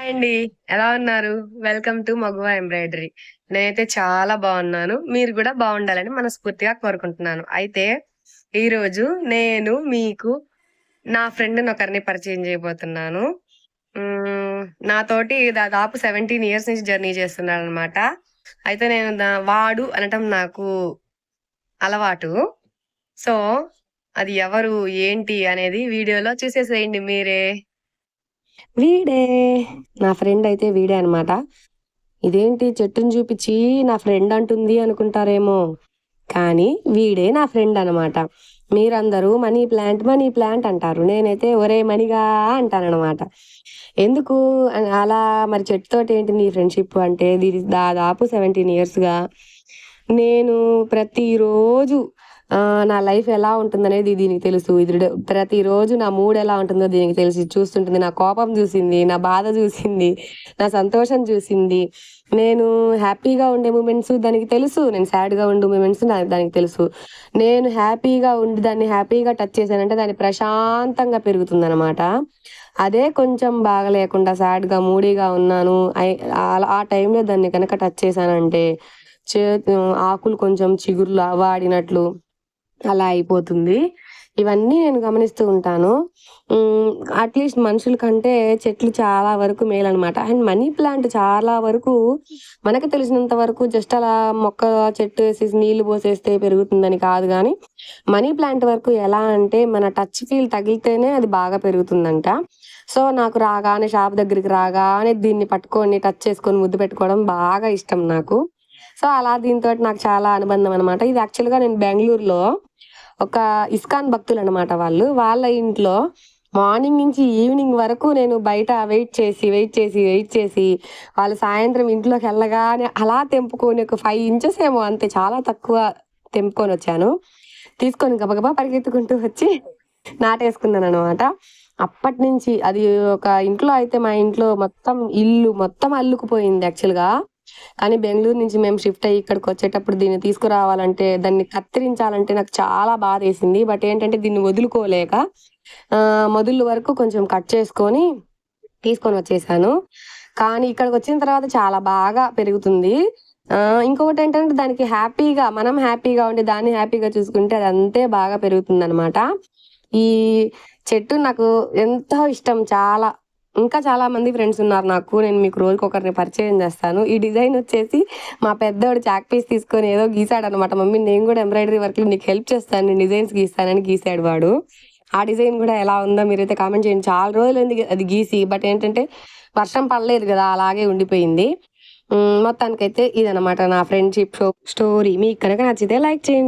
Hi అండి. ఎలా ఉన్నారు? Welcome to Maguva embroidery. నేనైతే చాలా బాగున్నాను. మీరు కూడా బాగుండాలని మనస్ఫూర్తిగా కోరుకుంటున్నాను. అయితే ఈరోజు నేను మీకు నా ఫ్రెండ్‌ని ఒకరిని పరిచయం చేయబోతున్నాను. హ్మ్. నాతోటి దాదాపు 17 ఇయర్స్ నుంచి జర్నీ చేస్తున్నాడనమాట. అయితే నేను వాడు అనటం నాకు అలవాటు. సో, అది ఎవరు, ఏంటి అనేది వీడియోలో చూసేసేయండి మీరే. వీడే. నా ఫ్రెండ్ అయితే వీడే అనమాట. ఇదేంటి చెట్టుని చూపించి నా ఫ్రెండ్ అంటుంది అనుకుంటారేమో. కానీ వీడే నా ఫ్రెండ్ అనమాట. మీరందరూ మనీ ప్లాంట్ అంటారు. నేనైతే ఒరే మణిగా అంటాననమాట. ఎందుకు అలా మరి చెట్టుతోటి ఏంటి నీ ఫ్రెండ్‌షిప్ అంటే ఇది దాదాపు 17 ఇయర్స్‌గా నేను ప్రతిరోజు నా లైఫ్ ఎలా ఉంటుందనేది దీనికి తెలుసు. ప్రతిరోజు నా మూడ్ ఎలా ఉంటుందో దీనికి తెలిసి చూస్తుంటుంది. నా కోపం చూసింది, నా బాధ చూసింది, నా సంతోషం చూసింది. నేను హ్యాపీగా ఉండే మూమెంట్స్ దానికి తెలుసు. నేను సాడ్‌గా ఉండే మూమెంట్స్ దానికి తెలుసు. నేను హ్యాపీగా ఉండి దాన్ని హ్యాపీగా టచ్ చేశానంటే దాన్ని ప్రశాంతంగా పెరుగుతుందనమాట. అదే కొంచెం బాగలేకుండా సాడ్‌గా, మూడీగా ఉన్నాను. ఆ టైంలో దాన్ని గనక టచ్ చేశానంటే చే ఆకులు కొంచెం చిగుర్లు వాడినట్లు అలా అయిపోతుంది. ఇవన్నీ నేను గమనిస్తూ ఉంటాను. అట్‌లీస్ట్ మనుషుల కంటే చెట్లు చాలా వరకు మేలనమాట. అండ్ మనీ ప్లాంట్ చాలా వరకు మనకు తెలిసినంత వరకు జస్ట్ అలా చెట్టు ఏసేసి నీళ్లు పోసేస్తే పెరుగుతుందని కాదు గానీ, మనీ ప్లాంట్ వరకు ఎలా అంటే మన టచ్ ఫీల్ తగిలితేనే అది బాగా పెరుగుతుందంట. సో, నాకు రాగానే షాప్ దగ్గరికి రాగానే దీన్ని పట్టుకొని టచ్ చేసుకొని ముద్దు పెట్టుకోవడం బాగా ఇష్టం నాకు. సో, అలా దీనితోటి నాకు చాలా అనుబంధం అనమాట. ఇది యాక్చువల్‌గా నేను బెంగుళూరులో ఒక ఇస్కాన్ భక్తులనమాట వాళ్ళు. వాళ్ళ ఇంట్లో మార్నింగ్ నుంచి ఈవినింగ్ వరకు నేను బయట వెయిట్ చేసి వాళ్ళు సాయంత్రం ఇంట్లోకెళ్ళగానే అలా తెంపుకొని ఒక 5 ఇంచెస్ ఏమో అంతే, చాలా తక్కువ తెంపుకొనొచ్చాను. తీసుకొని గబగబా పరిగెత్తుకుంటూ వచ్చి నాటేసుకున్నాననమాట. అప్పటినుంచి అది ఒక ఇంట్లో అయితే మా ఇంట్లో ఇల్లు మొత్తం అల్లుకుపోయింది యాక్చువల్‌గా. కానీ బెంగుళూరు నుంచి మేము షిఫ్ట్ అయ్యి ఇక్కడికొచ్చేటప్పుడు దీన్ని తీసుకురావాలంటే, దాన్ని కత్తిరించాలంటే నాకు చాలా బాధేసింది. బట్ ఏంటంటే దీన్ని వదులుకోలేక మొదళ్ళు వరకు కొంచెం కట్ చేసుకొని తీసుకొనొచ్చేసాను. కానీ ఇక్కడికొచ్చిన తర్వాత చాలా బాగా పెరుగుతుంది. ఇంకొకటేంటంటే దానికి మనం హ్యాపీగా ఉండి దాన్ని హ్యాపీగా చూసుకుంటే అది అంతే బాగా పెరుగుతుందనమాట. ఈ చెట్టు నాకు ఎంతో ఇష్టం చాలా. ఇంకా చాలా మంది ఫ్రెండ్స్ ఉన్నారు నాకు. నేను మీకు రోజుకొకరిని పరిచయం చేస్తాను. ఈ డిజైన్ వచ్చేసి మా పెద్దోడు చాక్ పీస్ తీసుకొని ఏదో గీసాడనమాట. మమ్మీ నేను కూడా ఎంబ్రాయిడరీ వర్క్‌లో నీకు హెల్ప్ చేస్తాను. నేను డిజైన్స్ గీస్తానని గీసాడు వాడు. ఆ డిజైన్ కూడా ఎలా ఉందో మీరైతే కామెంట్ చేయండి. చాలా రోజులైంది అది గీసి. బట్ ఏంటంటే వర్షం పడలేదు కదా! అలాగే ఉండిపోయింది. మొత్తానికైతే ఇదనమాట నా ఫ్రెండ్‌షిప్ స్టోరీ. మీకు కనుక నచ్చితే లైక్ చేయండి.